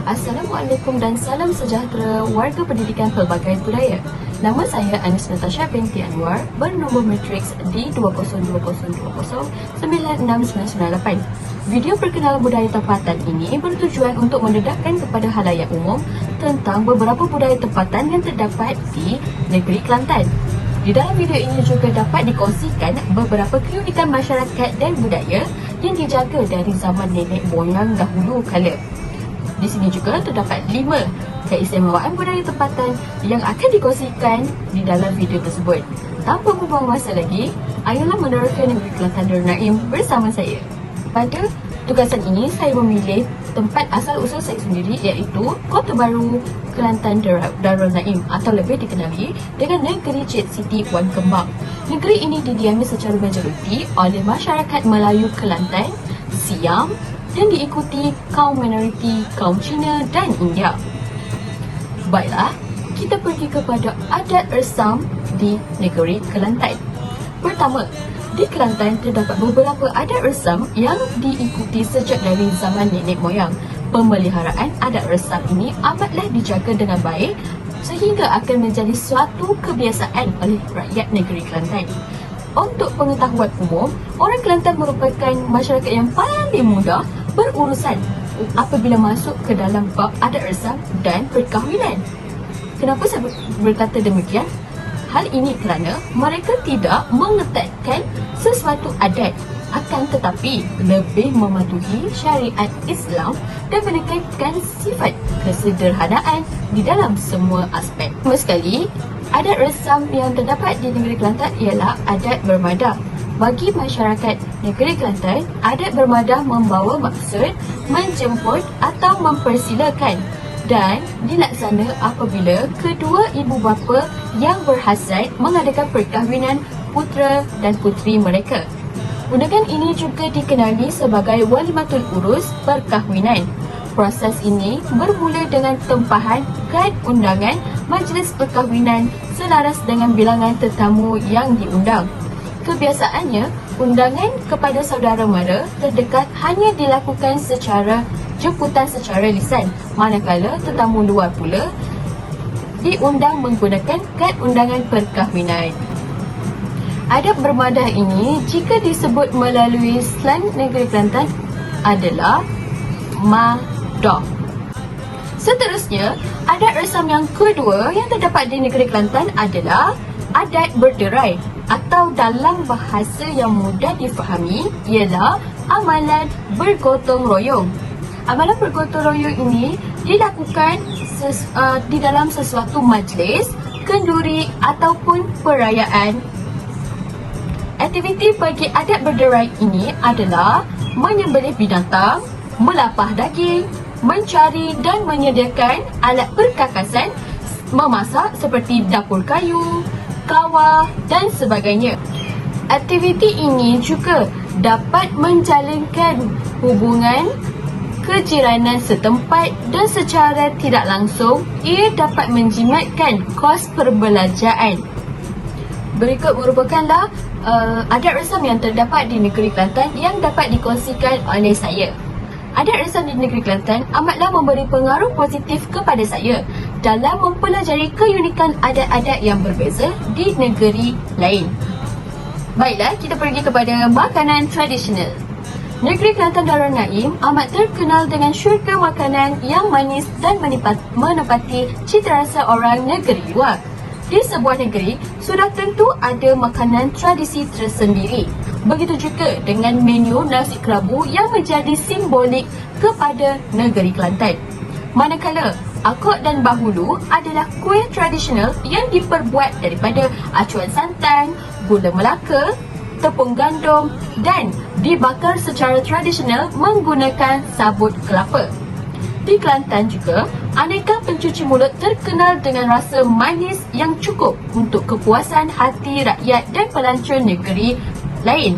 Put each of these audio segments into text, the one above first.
Assalamualaikum dan salam sejahtera warga pendidikan pelbagai budaya. Nama saya Anis Natasha binti Anwar bernombor matriks D2020209698. Video perkenalan budaya tempatan ini bertujuan untuk mendedahkan kepada khalayak umum tentang beberapa budaya tempatan yang terdapat di negeri Kelantan. Di dalam video ini juga dapat dikongsikan beberapa keunikan masyarakat dan budaya yang dijaga dari zaman nenek moyang dahulu kala. Di sini juga terdapat 5 keistimewaan budaya tempatan yang akan dikongsikan di dalam video tersebut. Tanpa membuang masa lagi, ayolah meneruskan Negeri Kelantan Darul Naim bersama saya. Pada tugasan ini, saya memilih tempat asal usul saya sendiri iaitu Kota Baru Kelantan Darul Naim atau lebih dikenali dengan Negeri Cik Siti Wan Kembang. Negeri ini didiami secara majoriti oleh masyarakat Melayu Kelantan, Siam dan diikuti kaum minoriti kaum Cina dan India. Baiklah, kita pergi kepada adat resam di negeri Kelantan. Pertama, di Kelantan terdapat beberapa adat resam yang diikuti sejak dari zaman nenek moyang. Pemeliharaan adat resam ini amatlah dijaga dengan baik sehingga akan menjadi suatu kebiasaan oleh rakyat negeri Kelantan. Untuk pengetahuan umum, orang Kelantan merupakan masyarakat yang paling mudah berurusan apabila masuk ke dalam bab adat resam dan perkahwinan. Kenapa saya berkata demikian? Hal ini kerana mereka tidak mengetatkan sesuatu adat, akan tetapi lebih mematuhi syariat Islam dan menekankan sifat kesederhanaan di dalam semua aspek. Pertama sekali, adat resam yang terdapat di negeri Kelantan ialah adat bermadah. Bagi masyarakat negeri Kelantan, adat bermadah membawa maksud menjemput atau mempersilakan dan dilaksana apabila kedua ibu bapa yang berhasrat mengadakan perkahwinan putera dan puteri mereka. Undangan ini juga dikenali sebagai walimatul urus perkahwinan. Proses ini bermula dengan tempahan kad undangan majlis perkahwinan selaras dengan bilangan tetamu yang diundang. Kebiasaannya, undangan kepada saudara mara terdekat hanya dilakukan secara jemputan secara lisan, manakala tetamu luar pula diundang menggunakan kad undangan perkahwinan. Adat bermadah ini jika disebut melalui slang negeri Kelantan adalah madah. Seterusnya, adat resam yang kedua yang terdapat di negeri Kelantan adalah adat berderai atau dalam bahasa yang mudah difahami ialah amalan bergotong royong. Amalan bergotong royong ini dilakukan di dalam sesuatu majlis, kenduri ataupun perayaan. Aktiviti bagi adat berderai ini adalah menyembelih binatang, melapah daging, mencari dan menyediakan alat perkakasan, memasak seperti dapur kayu, kawah dan sebagainya. Aktiviti ini juga dapat menjalinkan hubungan kejiranan setempat dan secara tidak langsung ia dapat menjimatkan kos perbelanjaan. Berikut merupakanlah adat resam yang terdapat di negeri Kelantan yang dapat dikongsikan oleh saya. Adat resam di negeri Kelantan amatlah memberi pengaruh positif kepada saya dalam mempelajari keunikan adat-adat yang berbeza di negeri lain. Baiklah, kita pergi kepada makanan tradisional. Negeri Kelantan Darul Naim amat terkenal dengan syurga makanan yang manis dan menepati cita rasa orang negeri luar. Di sebuah negeri, sudah tentu ada makanan tradisi tersendiri. Begitu juga dengan menu nasi kerabu yang menjadi simbolik kepada negeri Kelantan. Manakala akok dan bahulu adalah kuih tradisional yang diperbuat daripada acuan santan, gula melaka, tepung gandum dan dibakar secara tradisional menggunakan sabut kelapa. Di Kelantan juga, aneka pencuci mulut terkenal dengan rasa manis yang cukup untuk kepuasan hati rakyat dan pelancong negeri lain.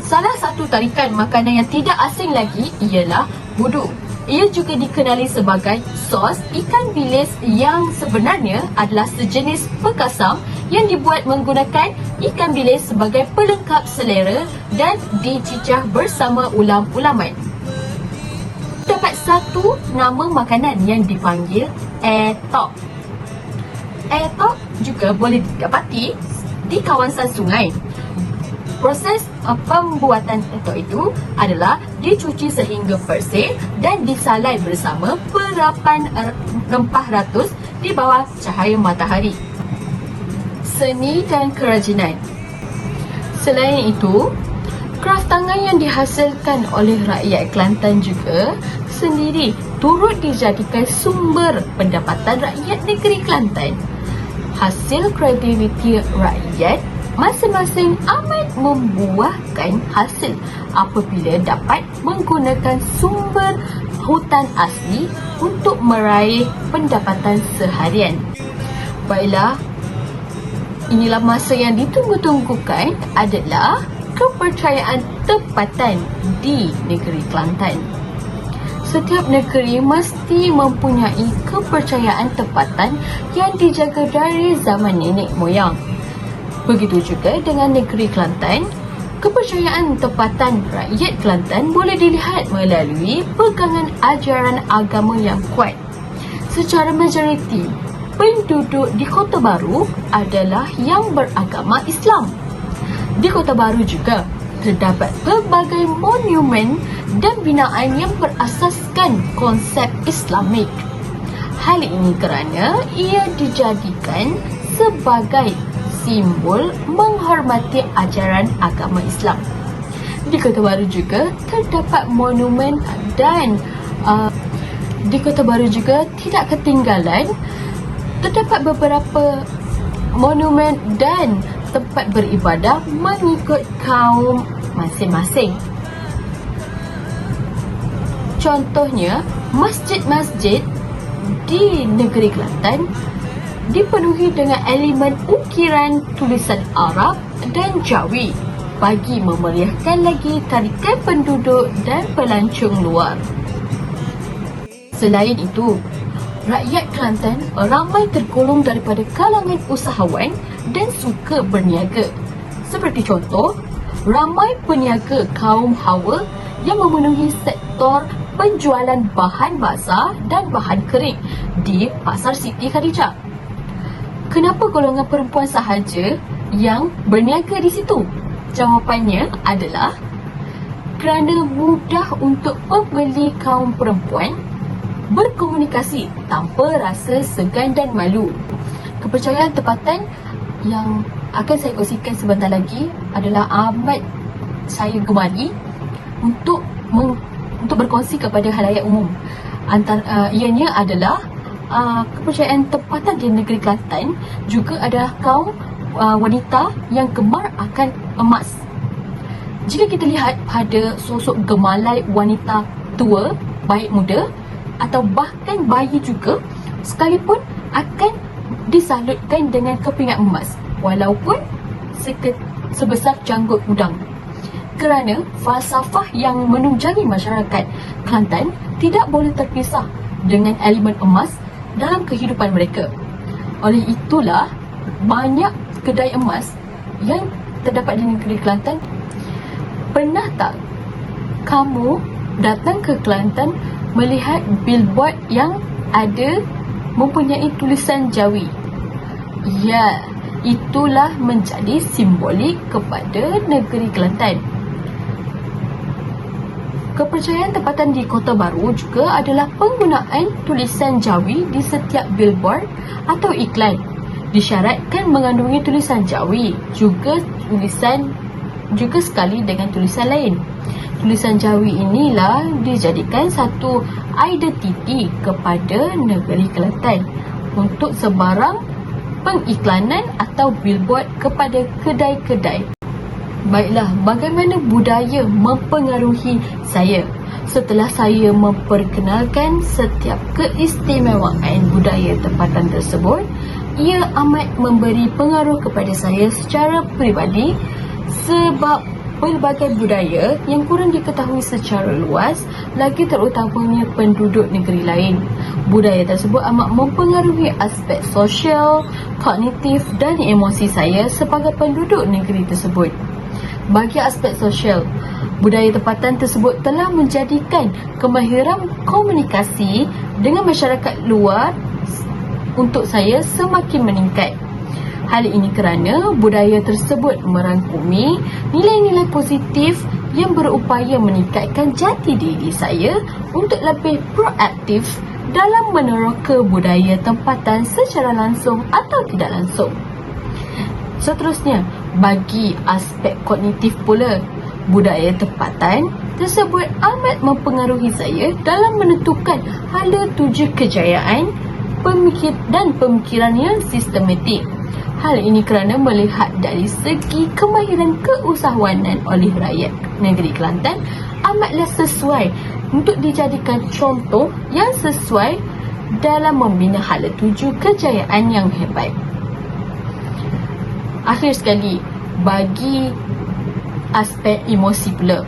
Salah satu tarikan makanan yang tidak asing lagi ialah budu. Ia juga dikenali sebagai sos ikan bilis yang sebenarnya adalah sejenis pekasam yang dibuat menggunakan ikan bilis sebagai pelengkap selera dan dicicah bersama ulam-ulaman. satu nama makanan yang dipanggil etok. Etok juga boleh didapati di kawasan sungai. Proses pembuatan etok itu adalah dicuci sehingga bersih dan disalai bersama perapan rempah ratus di bawah cahaya matahari. Seni dan kerajinan. Selain itu, kraf tangan yang dihasilkan oleh rakyat Kelantan juga sendiri turut dijadikan sumber pendapatan rakyat negeri Kelantan. Hasil kreativiti rakyat masing-masing amat membuahkan hasil apabila dapat menggunakan sumber hutan asli untuk meraih pendapatan seharian. Baiklah, inilah masa yang ditunggu-tunggukan adalah kepercayaan tempatan di negeri Kelantan. Setiap negeri mesti mempunyai kepercayaan tempatan yang dijaga dari zaman nenek moyang. Begitu juga dengan negeri Kelantan, kepercayaan tempatan rakyat Kelantan boleh dilihat melalui pegangan ajaran agama yang kuat. Secara majoriti, penduduk di Kota Baru adalah yang beragama Islam. Di Kota Baru juga terdapat pelbagai monumen dan binaan yang berasaskan konsep Islamik. Hal ini kerana ia dijadikan sebagai simbol menghormati ajaran agama Islam. Di Kota Baru juga terdapat monumen dan di Kota Baru juga tidak ketinggalan terdapat beberapa monumen dan tempat beribadah mengikut kaum masing-masing. Contohnya, masjid-masjid di negeri Kelantan dipenuhi dengan elemen ukiran tulisan Arab dan Jawi bagi memeriahkan lagi tarikan penduduk dan pelancong luar. Selain itu, rakyat Kelantan ramai tergolong daripada kalangan usahawan dan suka berniaga. Seperti contoh, ramai peniaga kaum Hawa yang memenuhi sektor penjualan bahan basah dan bahan kering di Pasar Siti Khadijah. Kenapa golongan perempuan sahaja yang berniaga di situ? Jawapannya adalah kerana mudah untuk pembeli kaum perempuan berkomunikasi tanpa rasa segan dan malu. Kepercayaan tempatan yang akan saya kongsikan sebentar lagi adalah amat saya gemari untuk berkongsi kepada khalayak umum. Ianya adalah kepercayaan tempatan di negeri Kelantan juga adalah kaum wanita yang gemar akan emas. Jika kita lihat pada sosok gemalai wanita tua, baik muda atau bahkan bayi juga, sekalipun akan disalutkan dengan kepingan emas walaupun sebesar janggut udang. Kerana falsafah yang menunjangi masyarakat Kelantan tidak boleh terpisah dengan elemen emas dalam kehidupan mereka. Oleh itulah banyak kedai emas yang terdapat di negeri Kelantan. Pernah tak kamu datang ke Kelantan melihat billboard yang ada mempunyai tulisan Jawi? Ya, itulah menjadi simbolik kepada negeri Kelantan. Kepercayaan tempatan di Kota Baru juga adalah penggunaan tulisan Jawi di setiap billboard atau iklan. Disyaratkan mengandungi tulisan Jawi, juga sekali dengan tulisan lain. Tulisan Jawi inilah dijadikan satu identiti kepada negeri Kelantan untuk sebarang pengiklanan atau billboard kepada kedai-kedai. Baiklah, bagaimana budaya mempengaruhi saya? Setelah saya memperkenalkan setiap keistimewaan budaya tempatan tersebut, ia amat memberi pengaruh kepada saya secara peribadi sebab pelbagai budaya yang kurang diketahui secara luas, lagi terutamanya penduduk negeri lain. Budaya tersebut amat mempengaruhi aspek sosial, kognitif dan emosi saya sebagai penduduk negeri tersebut. Bagi aspek sosial, Budaya tempatan tersebut telah menjadikan kemahiran komunikasi dengan masyarakat luar untuk saya semakin meningkat. Hal ini kerana budaya tersebut merangkumi nilai-nilai positif yang berupaya meningkatkan jati diri saya untuk lebih proaktif dalam meneroka budaya tempatan secara langsung atau tidak langsung. Seterusnya, bagi aspek kognitif pula, budaya tempatan tersebut amat mempengaruhi saya dalam menentukan hala tuju kejayaan dan pemikiran yang sistematik. Hal ini kerana melihat dari segi kemahiran keusahawanan oleh rakyat negeri Kelantan amatlah sesuai untuk dijadikan contoh yang sesuai dalam membina hala tuju kejayaan yang hebat. Akhir sekali, bagi aspek emosi pula,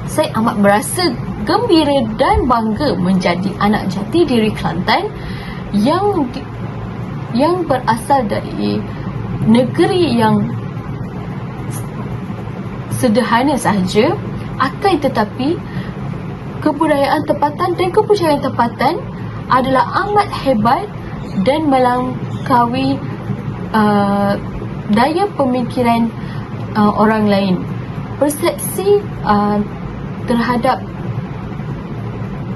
saya amat merasa gembira dan bangga menjadi anak jati diri Kelantan yang berasal dari negeri yang sederhana sahaja, akan tetapi kebudayaan tempatan dan kepercayaan tempatan adalah amat hebat dan melampaui daya pemikiran orang lain. Persepsi terhadap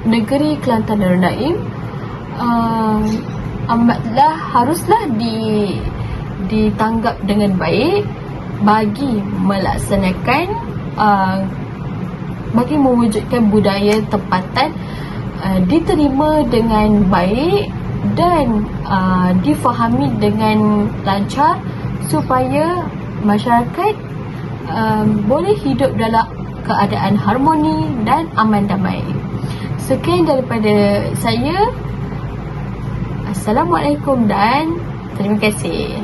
negeri Kelantan Darul Naim haruslah ditanggap dengan baik bagi melaksanakan bagi mewujudkan budaya tempatan diterima dengan baik dan difahami dengan lancar supaya masyarakat boleh hidup dalam keadaan harmoni dan aman damai. Sekian daripada saya. Assalamualaikum dan terima kasih.